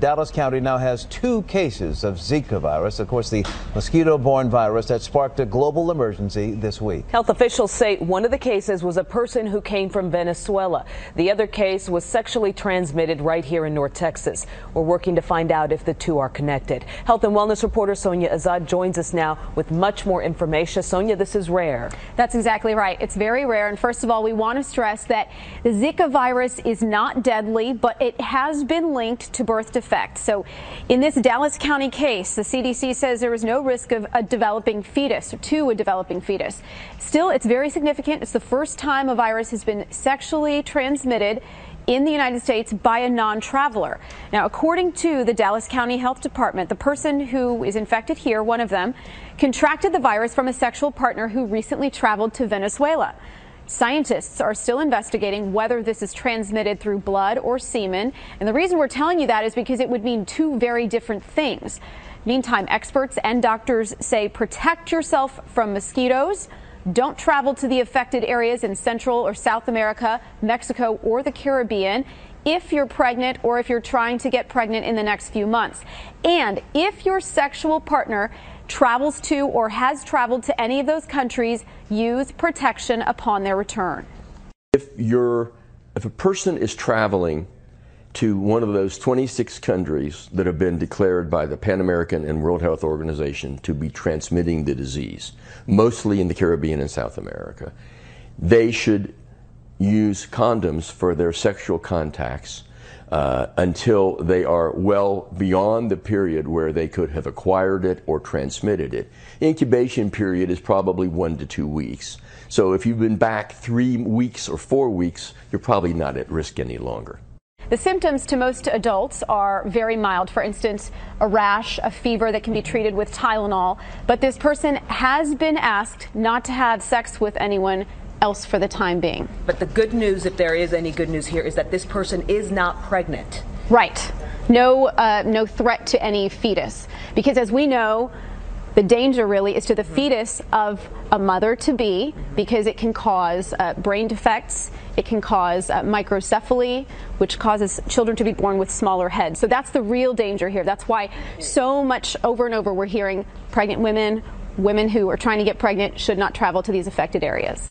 Dallas County now has 2 cases of Zika virus, of course, the mosquito-borne virus that sparked a global emergency this week. Health officials say one of the cases was a person who came from Venezuela. The other case was sexually transmitted right here in North Texas. We're working to find out if the 2 are connected. Health and wellness reporter Sonia Azad joins us now with much more information. Sonia, this is rare. That's exactly right. It's very rare. And first of all, we want to stress that the Zika virus is not deadly, but it has been linked to birth defects. So in this Dallas County case, the CDC says there is no risk of a developing fetus, or to a developing fetus. Still, it's very significant. It's the first time a virus has been sexually transmitted in the United States by a non-traveler. Now, according to the Dallas County Health Department, the person who is infected here, one of them, contracted the virus from a sexual partner who recently traveled to Venezuela. Scientists are still investigating whether this is transmitted through blood or semen. And the reason we're telling you that is because it would mean 2 very different things. Meantime, experts and doctors say protect yourself from mosquitoes. Don't travel to the affected areas in Central or South America, Mexico, or the Caribbean if you're pregnant or if you're trying to get pregnant in the next few months. And if your sexual partner travels to or has traveled to any of those countries, use protection upon their return. If a person is traveling to one of those 26 countries that have been declared by the Pan American and World Health Organization to be transmitting the disease, mostly in the Caribbean and South America, they should use condoms for their sexual contacts until they are well beyond the period where they could have acquired it or transmitted it. The incubation period is probably 1 to 2 weeks. So if you've been back 3 weeks or 4 weeks, you're probably not at risk any longer. The symptoms to most adults are very mild. For instance, a rash, a fever that can be treated with Tylenol. But this person has been asked not to have sex with anyone else for the time being. But the good news, if there is any good news here, is that this person is not pregnant. Right. No threat to any fetus. Because as we know, the danger really is to the fetus of a mother-to-be, because it can cause brain defects, it can cause microcephaly, which causes children to be born with smaller heads. So that's the real danger here. That's why so much over and over we're hearing pregnant women who are trying to get pregnant should not travel to these affected areas.